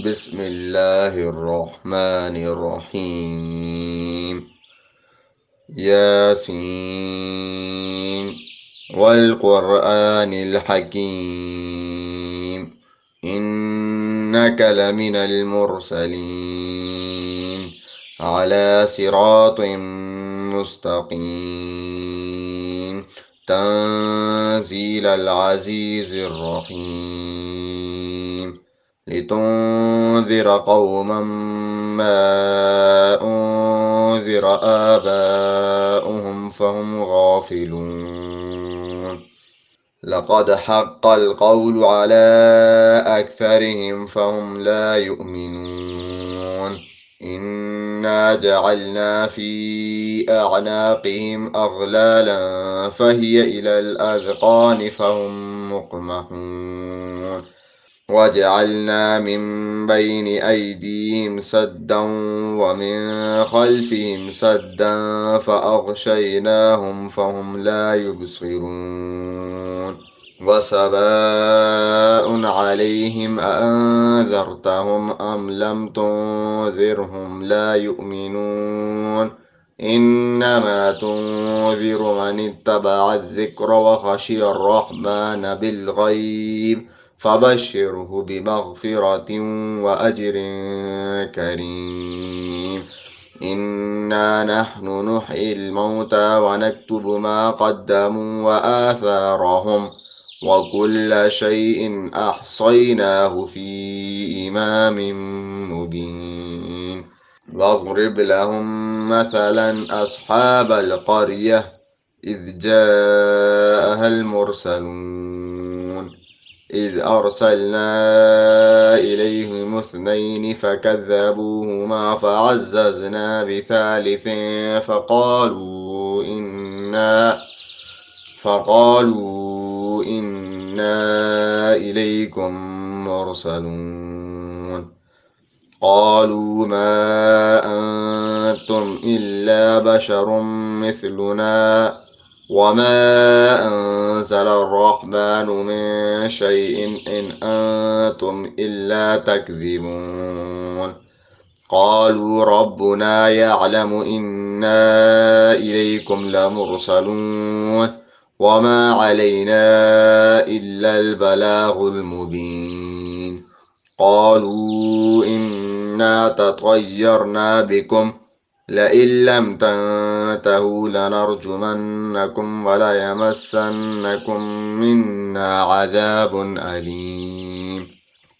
بسم الله الرحمن الرحيم. ياسين والقرآن الحكيم إنك لمن المرسلين على صراط مستقيم تنزيل العزيز الرحيم لتنذر قوما ما أنذر آباؤهم فهم غافلون لقد حق القول على أكثرهم فهم لا يؤمنون إنا جعلنا في أعناقهم أغلالا فهي إلى الأذقان فهم مقمحون وجعلنا من بين أيديهم سدا ومن خلفهم سدا فأغشيناهم فهم لا يبصرون وسواء عليهم أأنذرتهم أم لم تنذرهم لا يؤمنون إنما تنذر من اتبع الذكر وخشي الرحمن بالغيب فبشره بمغفرة وأجر كريم إنا نحن نحيي الموتى ونكتب ما قدموا وآثارهم وكل شيء أحصيناه في إمام مبين واضرب لهم مثلا أصحاب القرية إذ جاءها المرسلون إذ أرسلنا إليهم اثنين فكذبوهما فعززنا بثالث فقالوا إنا إليكم مرسلون قالوا ما أنتم إلا بشر مثلنا وما أنزل الرحمن من شيء إن أنتم إلا تكذبون قالوا ربنا يعلم إنا إليكم لمرسلون وما علينا إلا البلاغ المبين قالوا إنا تطيرنا بكم لئن لم تنتهوا لنرجمنكم وليمسنكم منا عذاب أليم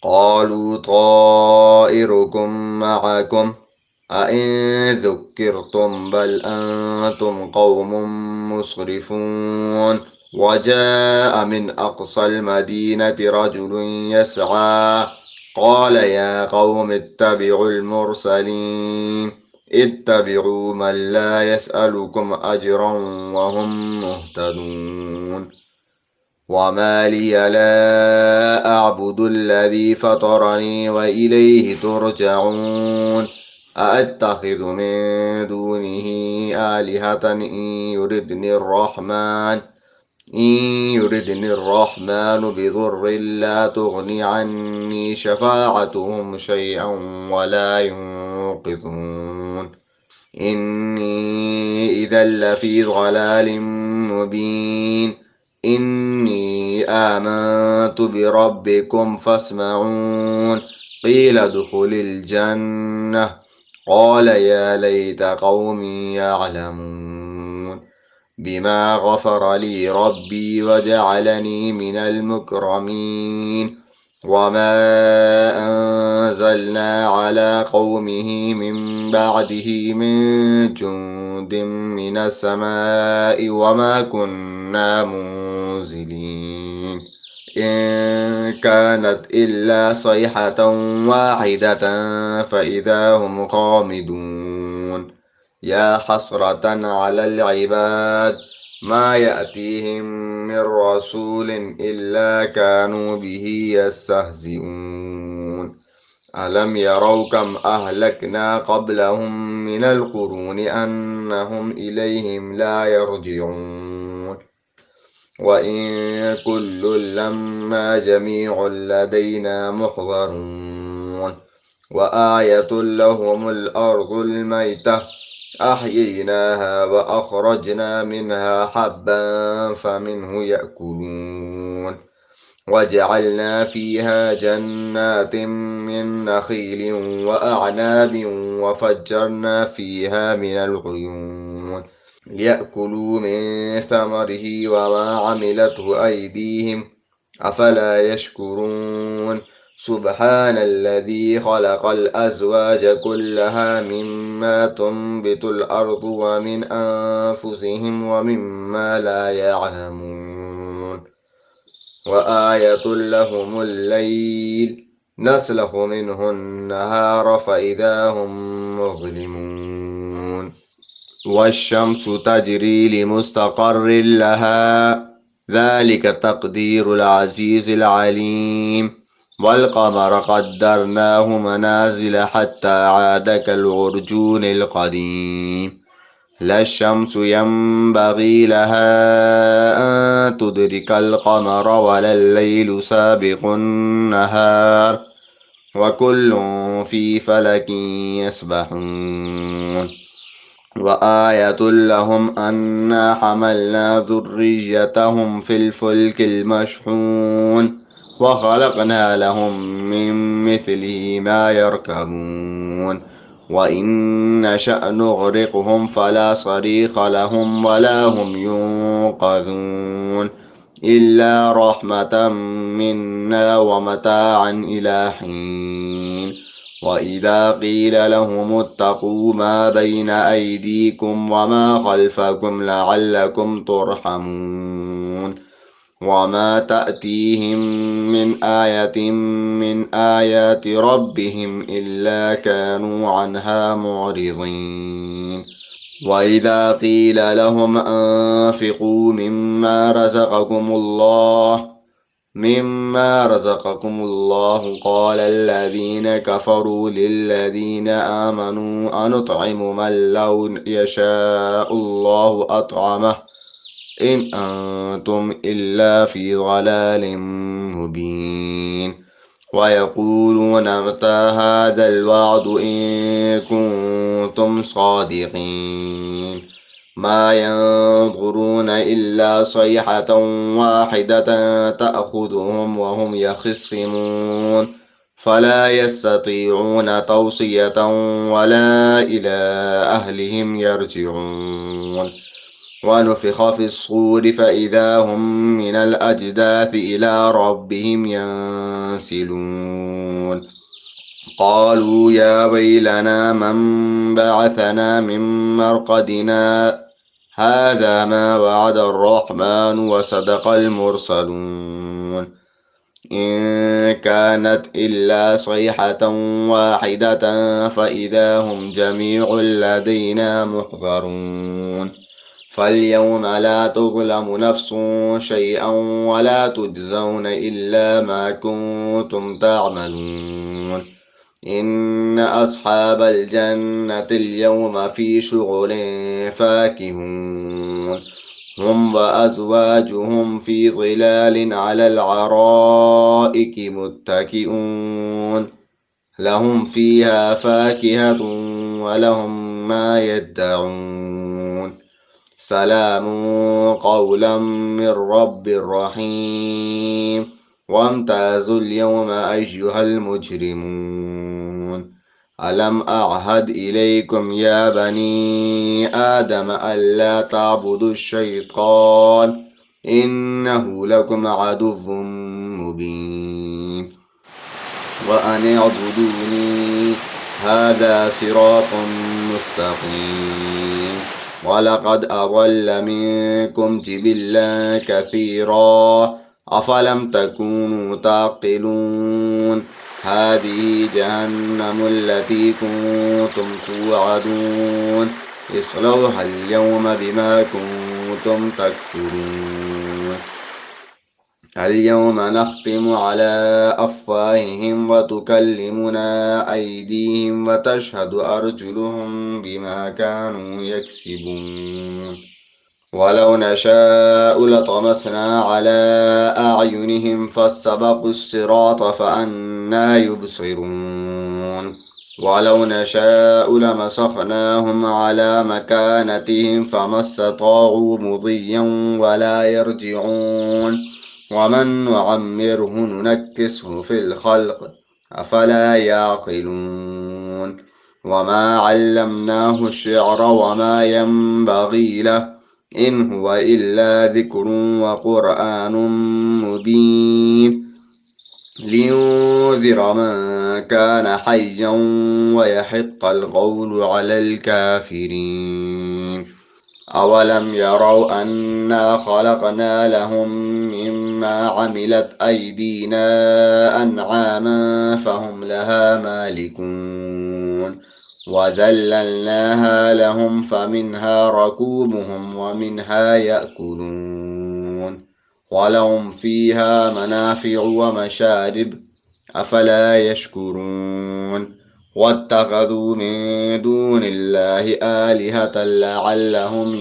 قالوا طائركم معكم أئن ذكرتم بل أنتم قوم مسرفون وجاء من أقصى المدينة رجل يسعى قال يا قوم اتبعوا المرسلين اتبعوا من لا يسألكم أجرا وهم مهتدون وما لي لا أعبد الذي فطرني وإليه ترجعون أأتخذ من دونه آلهة إن يردني الرحمن بضر لا تغني عني شفاعتهم شيئا ولا ينقذون إني إذا لفي ضلال مبين إني آمنت بربكم فاسمعون قيل ادخل الجنة قال يا ليت قومي يعلمون بما غفر لي ربي وجعلني من المكرمين وما أنزلنا على قومه من بعده من جند من السماء وما كنا منزلين إن كانت إلا صيحة واحدة فإذا هم خامدون يا حسرة على العباد ما يأتيهم من رسول إلا كانوا به يستهزئون ألم يروا كم أهلكنا قبلهم من القرون أنهم إليهم لا يرجعون وإن كل لما جميع لدينا محضرون وآية لهم الأرض الميتة أحييناها وأخرجنا منها حبا فمنه يأكلون وجعلنا فيها جنات من نخيل وأعناب وفجرنا فيها من العيون ليأكلوا من ثمره وما عملته أيديهم أفلا يشكرون سبحان الذي خلق الأزواج كلها مما تنبت الأرض ومن أنفسهم ومما لا يعلمون وآية لهم الليل نسلخ منه النهار فإذا هم مظلمون والشمس تجري لمستقر لها ذلك تقدير العزيز العليم والقمر قدرناه منازل حتى عاد كالعرجون القديم لا الشمس ينبغي لها أن تدرك القمر ولا الليل سابق النهار وكل في فلك يسبحون وآية لهم أنا حملنا ذريتهم في الفلك المشحون وخلقنا لهم من مثله ما يركبون وإن نشأ نغرقهم فلا صريخ لهم ولا هم ينقذون إلا رحمة منا ومتاعا إلى حين وإذا قيل لهم اتقوا ما بين أيديكم وما خلفكم لعلكم ترحمون وما تأتيهم من آية من آيات ربهم إلا كانوا عنها معرضين وإذا قيل لهم أنفقوا مما رزقكم الله قال الذين كفروا للذين آمنوا أنطعم من لو يشاء الله أطعمه إن أنتم إلا في ضلال مبين ويقولون متى هذا الوعد إن كنتم صادقين ما ينظرون إلا صيحة واحدة تأخذهم وهم يخصمون فلا يستطيعون توصية ولا إلى أهلهم يرجعون ونفخ في الصور فإذا هم من الأجداث إلى ربهم ينسلون قالوا يا ويلنا من بعثنا من مرقدنا هذا ما وعد الرحمن وصدق المرسلون إن كانت إلا صيحة واحدة فإذا هم جميع لدينا محضرون فاليوم لا تظلم نفس شيئا ولا تجزون إلا ما كنتم تعملون إن أصحاب الجنة اليوم في شغل فاكهون هم وأزواجهم في ظلال على العرائك متكئون لهم فيها فاكهة ولهم ما يدعون سلام قولا من رب رحيم وامتازوا اليوم أيها المجرمون ألم أعهد إليكم يا بني آدم ألا تعبدوا الشيطان إنه لكم عدو مبين وأن اعبدوني هذا صراط مستقيم ولقد أضل منكم جبلا كثيرا أفلم تكونوا تعقلون هذه جهنم التي كنتم توعدون اصلوها اليوم بما كنتم تكفرون اليوم نختم على أفواههم وتكلمنا أيديهم وتشهد أرجلهم بما كانوا يكسبون ولو نشاء لطمسنا على أعينهم فاستبقوا الصراط فأنى يبصرون ولو نشاء لمسخناهم على مكانتهم فما استطاعوا مضيا ولا يرجعون ومن نعمره ننكسه في الخلق أفلا يعقلون وما علمناه الشعر وما ينبغي له إن هو إلا ذكر وقرآن مبين لينذر من كان حيا ويحق القول على الكافرين أولم يروا أنا خلقنا لهم مما عملت أيدينا أنعاما فهم لها مالكون وذللناها لهم فمنها ركوبهم ومنها يأكلون ولهم فيها منافع ومشارب أفلا يشكرون واتخذوا من دون الله آلهة لعلهم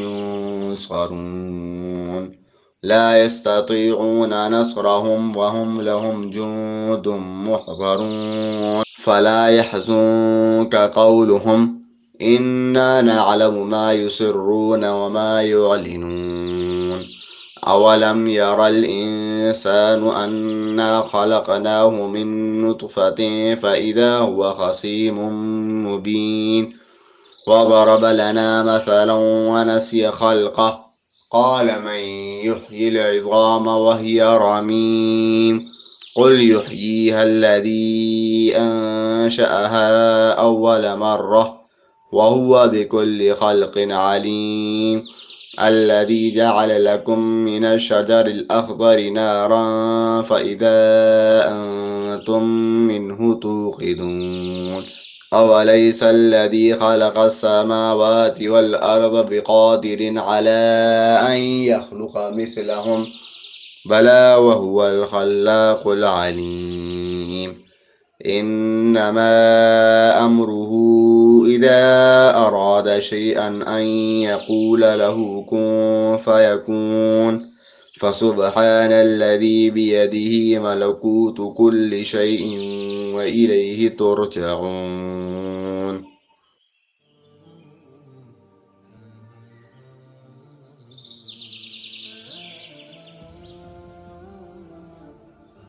ينصرون لا يستطيعون نصرهم وهم لهم جند محضرون فلا يحزنك قولهم إنا نعلم ما يسرون وما يعلنون أولم ير الإنسان أنا خلقناه من نطفة فإذا هو خصيم مبين وضرب لنا مثلا ونسي خلقه قال من يحيي العظام وهي رميم قل يحييها الذي أنشأها أول مرة وهو بكل خلق عليم الذي جعل لكم من الشجر الأخضر نارا فإذا أنتم منه توقدون أوليس الذي خلق السماوات والأرض بقادر على أن يخلق مثلهم بلى وهو الخلاق العليم إنما أمره إذا أراد شيئا أن يقول له كن فيكون فسبحان الذي بيده ملكوت كل شيء وإليه ترجعون